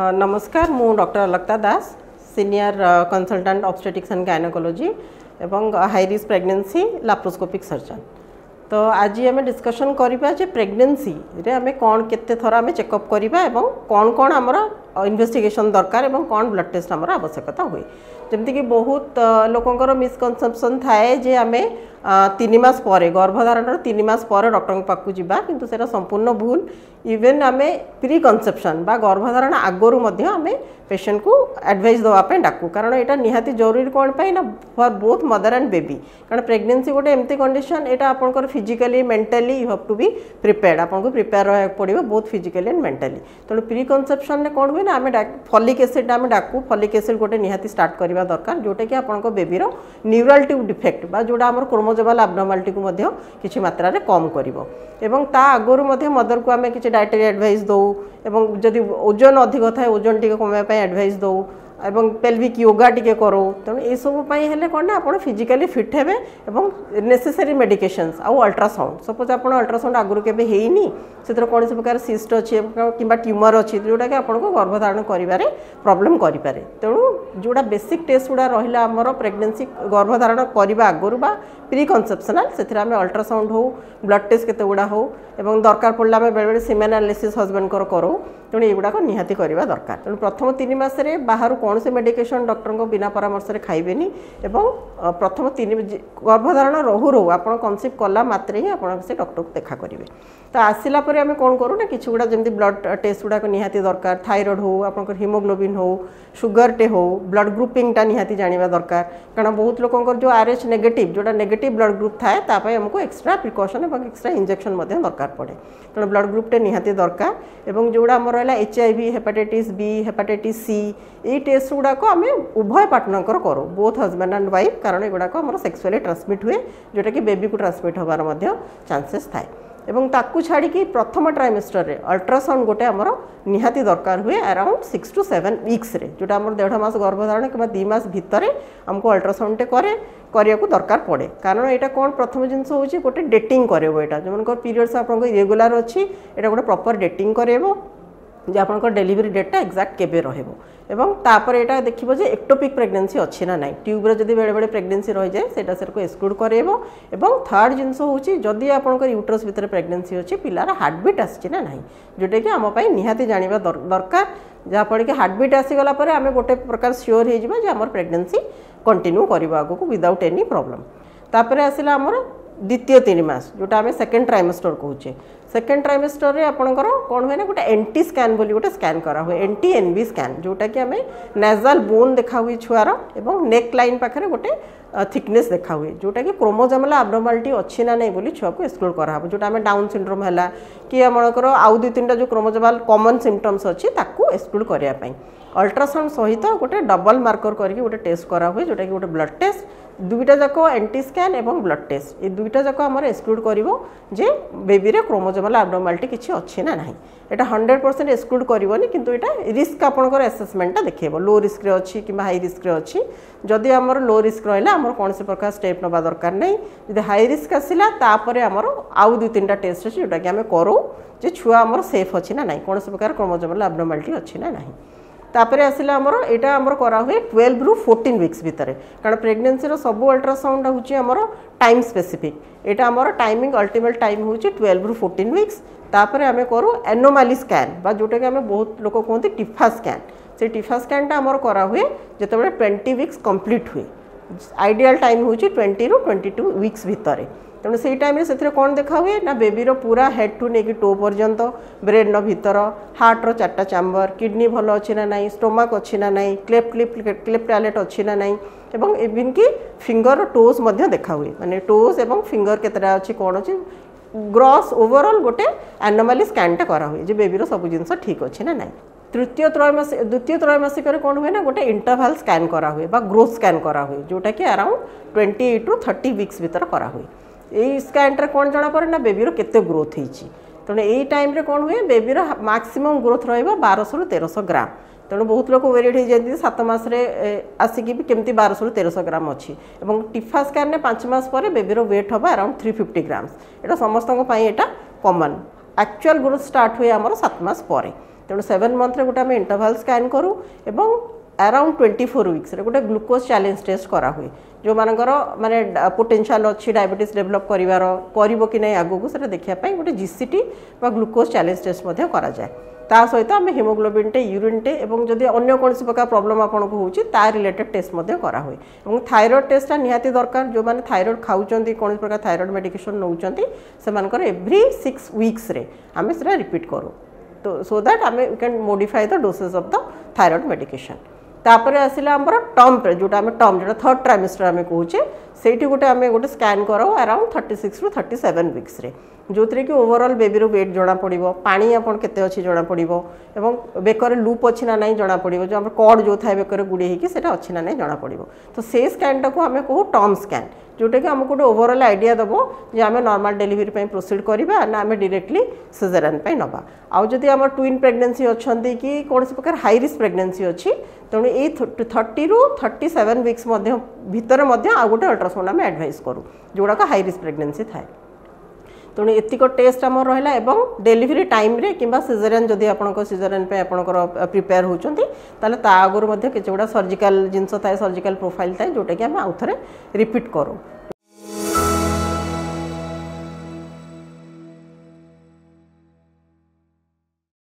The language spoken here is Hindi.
नमस्कार मु doctor Alakta Das senior consultant obstetrics and gynaecology एवं high risk pregnancy laparoscopic surgeon. तो आज आम डिस्कसन करवा जे प्रेगनेंसी रे आम कौन केते थर आम चेकअप करवा एवं कौन कौन आमर इन्वेस्टिगेशन दरकार एवं कौन ब्लड टेस्ट आमर आवश्यकता हुए। जमती कि बहुत लोकंकर मिसकनसेप्शन थाए जे आम 3 मास पर गर्भधारण 3 मास पर डॉक्टर पाखु जावा किंतु सेटा संपूर्ण भूल। इवेन आम प्री कनसेप्शन बा गर्भधारण आगरू मध्य आम पेशेंट को एडवाइस देवाई डाकू कारण यहाँ निहाती जरूरी कौन पाई ना for both mother and baby कारण प्रेगनेंसी गोटे एमती कंडीशन यहाँ आपंकर physically mentally you have to be prepared आपको प्रिपेयर रहा पड़ो बोथ फिजिकली एंड मेंटली। तेणु प्री कनसेप्शन में कौन हुए ना आम फॉलिक एसिड आम डाकू फॉलिक एसिड गोटे निहाती स्टार्ट करवा दरकार जोटा कि आपंक बेबीर न्यूरल ट्यूब डिफेक्ट बा जोड़ा आम क्रोमोजोमाल एब्नॉर्मालिटी को मध्य किछि मात्रा रे कम करिवो एवं ता आगरु मध्य मदर को आम किछि डाइटरी एडवाइस दो एवं जदि ओजन अधिक थाए ओजन टिके कमाय एडवाइस दो एवं पेल्विक योगा टिके करो। तेणु ये सब हेले कौन ना आप फिजिकली फिट हेबे एवं नेसेसरी मेडिकेशंस आउ अल्ट्रासाउंड सपोज आप अल्ट्रासाउंड आगुरी केबे हेइनी से कौन से प्रकार सिस्ट अच्छी कि ट्यूमर अच्छी जोटा कि आपको गर्भधारण करिबारे प्रॉब्लम करि पारे। तेणु जोड़ा बेसिक टेस्ट गुड़ा रहिला हमर प्रेगनेंसी गर्भधारण करबा आगुरी बा प्री कनसेप्शनल से आम अल्ट्रासाउंड हो ब्लड टेस्ट केते गुड़ा हो एवं दरकार पड़ला आम बेले सीमेन एनालिसिस हजबैंड करो। तेणु युवाक निहाती करवा दरकार। तेणु प्रथम 3 मास बाहर कौन से मेडिकेशन डॉक्टर को बिना परामर्श खाइबेनी एवं प्रथम 3 गर्भधारण रहू रहू आप कनसिव कला मात्रे ही आप से डॉक्टर को देखा करेंगे। तो आसला आम कौन करूँ ना कि गुड़ा जमी ब्लड टेस्ट गुड़ाक निहाती दरकार थायराइड हो आप हिमोग्लोबिन हो सुगर टे हो ब्लड ग्रुपिंगटा निहाती जाना दरकार कारण बहुत लोगों जो RH नेगेटिव जोटा नेगेटिव ब्लड ग्रुप थाए तापाई आमको एक्सट्रा प्रिकॉशन और एक्सट्रा इंजेक्शन दरकार पड़े। तेणु ब्लड ग्रुपटे निहाती दरकार एवं जोड़ा आम रहा HIV hepatitis B hepatitis C ये टेस्ट गुड़ाक आम उभय पार्टनर करूँ बोथ हजबैंड एंड वाइफ कारण युवाक आम सेक्सुअली ट्रांसमिट हुए जोटा कि बेबी को ट्रांसमिट होबार चांसेस थाए एवं ताकू छाड़ी प्रथम ट्राइमेस्टर रे अल्ट्रासाउंड गोटे आमर निहाती दरकार हुए अराउंड 6 to 7 वीक्स रे जोटा आमर 1.5 मास गर्भधारण कि 2 मास भितर आमको अल्ट्रासाउंड टे करिया को दरकार पड़े कारण यहाँ कौन प्रथम जिनस हूँ गोटे डेटिंग करेबो यहाँ जो पीरियड्स आपको इरेगुलर अच्छी यहाँ गोटे प्रॉपर डेटिंग करेबो जे आपंकर डेलीवरी डेटा एक्जाक्ट केबे रहबो एवं तापर एटा देखिबो जे एक्टोपिक प्रेगनेंसी अच्छी ना नहीं ट्यूब रे जदी बेले बेले प्रेगनेंसी रह जाए सेटा सेर को एक्सक्लूड करेबो एवं थर्ड जिनस होची जदी आपंकर यूट्रस भीतर प्रेगनेंसी अच्छी पिलार हार्टबीट आछि ना नहीं जोटा कि आम पई निहाती जानिबा दरकार जहाँफल कि हार्टबीट आसीगला पर आम गोटे प्रकार सियोर हो जावा जे आमर प्रेगनेंसी कंटिन्यू करबा आगो को विदाउट एनी प्रॉब्लम। तापर आसिला आमर द्वितीय 3 मास जोटा आम सेकेंड ट्राइमेस्टर कहूचे सेकेंड ट्राइमेस्टर रे आपणकर कौन हुए ना गोटे एंटी स्कैन बोली गोटे स्कैन करा हुए एंटी NB स्कैन जोटा कि आम नेजल बोन देखा हुए छुआर एवं नेक लाइन पाखे गोटे थिकनेस देखा हुए जोटा कि क्रोमोजोमाल एब्नॉर्मालिटी अच्छी ना नहीं बोली छुआ को एक्सक्लूड करा हो जोटा आम डाउन सिंड्रोम है कि आमकर आउ 2-3टा जो क्रोमोजोमाल कॉमन सिम्पटम्स अच्छी ताकू एक्सक्लूड करने अल्ट्रासाउंड सहित गोटे डबल मार्कर करके गोटे टेस्ट करा हुए जोटा कि गोटे ब्लड टेस्ट 2टा जाक एंटी स्कैन एवं ब्लड टेस्ट ये 2टा जाक आमर एक्सक्लूड करिवो जे बेबी रे क्रोमोजोमाल एब्नॉर्मालिटी किछि अच्छी ना नहीं एटा 100% एक्सक्लूड करिवोनी किंतु एटा रिस्क आपनकर असेसमेंट देखिबो लो रिस्क रे अच्छी कि हाई रिस्क रे अच्छी जदि आमर लो रिस्क रहला आमर कौन से प्रकार स्टेप नबा दरकार नहीं जदि हाई रिस्क आसिला तापरे आमर आउ 2-3टा टेस्ट अछि जोटा कि आमे करू जे छुआ आमर सेफ अच्छी ना नहीं कौन से प्रकार क्रोमोजोमाल एब्नॉर्मालिटी अच्छी ना नहीं। तापर आसिला आमर एटा आमर करा हुए 12 ରୁ 14 वीक्स भितर कारण प्रेगनेंसी रो सब अल्ट्रासाउंड होची आमर टाइम स्पेसिफिक एटा आमर टाइमिंग अल्टीमेट टाइम होची 12 ରୁ 14 वीक्स। तापर आमे करू एनोमाली स्कैन बा जोटा कि आमे बहुत लोक कहते टिफा स्कैन से टिफा स्कैन टा आमर करा हुए जेतेबेले 20 वीक्स कंप्लीट हुए आइडियल टाइम होची 20 ରୁ 22 वीक्स भितर। तेणु से टाइम से कौन देखा हुए ना बेबीर पूरा हेड टू नेकी टो पर्यंत ब्रेन भीतर हार्ट रो 4टा चैम्बर किडनी भल अच्छी ना नहीं स्टोमक अच्छी ना नहीं क्लेफ्ट पैलेट अच्छी ना नहीं एवं इवन कि फिंगर टोज देखा हुए माने टोज एवं फिंगर केतरा अच्छी कौन अच्छी ग्रॉस ओवरऑल गोटे एनोमाली स्कैनटा करा हुए जे बेबीर सब जिनस ठीक अच्छी ना नहीं। द्वितीय त्रैमासिक कौन हुए ना गोटे इंटरवल स्कैन करा हुए बा ग्रोथ स्कैन करा हुए जोटा कि अराउंड 28 to 30 वीक्स भीतर करा हुए यही स्कैन रे कौन जना पड़े ना बेबीर केते ग्रोथ होती तेणु यही टाइम रे कौन हुए बेबीर मैक्सिमम ग्रोथ रहा 1200 ରୁ 1300 ग्राम। तेणु बहुत लोग वेरिएट हो जाती 7 मास आसिकी भी केमती 1200 ରୁ 1300 ग्राम अच्छी और टिफा स्कैन ने 5 मास पर बेबीर वेट हम अराउंड 350 ग्राम्स यहाँ समस्त यहाँ कॉमन एक्चुअल ग्रोथ स्टार्ट हुए आमर 7 मास पर। तेणु 7 मंथ रे गोटे आम इंटरवल स्कैन करूँ एवं अराउंड 24 वीक्स रे गोटे ग्लूकोज चैलेंज टेस्ट करा हुए जो मानकर माने पोटेंशियल अच्छी डायबिटीज डेभलप करिवो कि नहीं आगु को देखा गोटे जीसीटी बा ग्लूकोज चैलेंज टेस्ट करा जाए ता सहित आम हिमोग्लोबिन टे यूरिन टे और जदि अन्य कौन प्रकार प्रोब्लेम आपको होची ता रिलेटेड टेस्ट करा हुए और थायराइड टेस्टा निहाती दरकार जो मैंने थायराइड खाऊँ कौन प्रकार थायराइड मेडिकेशन नौकरी से एव्री 6 वीक्स रे आम से रिपीट करूँ तो so that um we can modify the dosage of the thyroid medication तापर आसला आमर टर्म पे जोटा आम टर्म जो थर्ड ट्राइमेस्टर आम कहूचे से गोटे आम गोटे स्कैन कराऊ अराउंड 36 टू 37 वीक्स रे जो थी कि ओवरऑल बेबीर वेट जना पड़ो पानी आपन केते अच्छी जना पड़ो एवं बेकर लूप अच्छी ना नहीं जना पड़ो जो आम कॉर्ड जो थाए बेकर गुड़े होगी अच्छी ना नहीं जना पड़ो तो से स्कैन टाक आम कहूँ टर्म स्कैन जोटा कि आमको गोटे ओवरऑल आइडिया दबो जे आम नॉर्मल डिलीवरी प्रोसीड करवा ना आम डायरेक्टली सिजेरियन नवा आउ जदि आम ट्विन प्रेगनेंसी अच्छा कि कौन प्रकार हाई रिस्क प्रेगनेंसी अच्छी तेणु ये 30 रू 37 वीक्स भितर आउ गोटे अल्ट्रासाउंड आम एडवाइस करूँ जोड़ाक हाई रिस्क प्रेगनेंसी थाए तेणु एतिक टेस्ट आम रहा एवं डेलीवरी टाइम रे कि सिजेरियन जदि आपंकर सिजेरियन आपंकर प्रिपेयर होती आगुरी किसी गुड़ा सर्जिकल जिनस थाए सर्जिकल प्रोफाइल थाए जोटा कि आम आउ थे रिपीट करूँ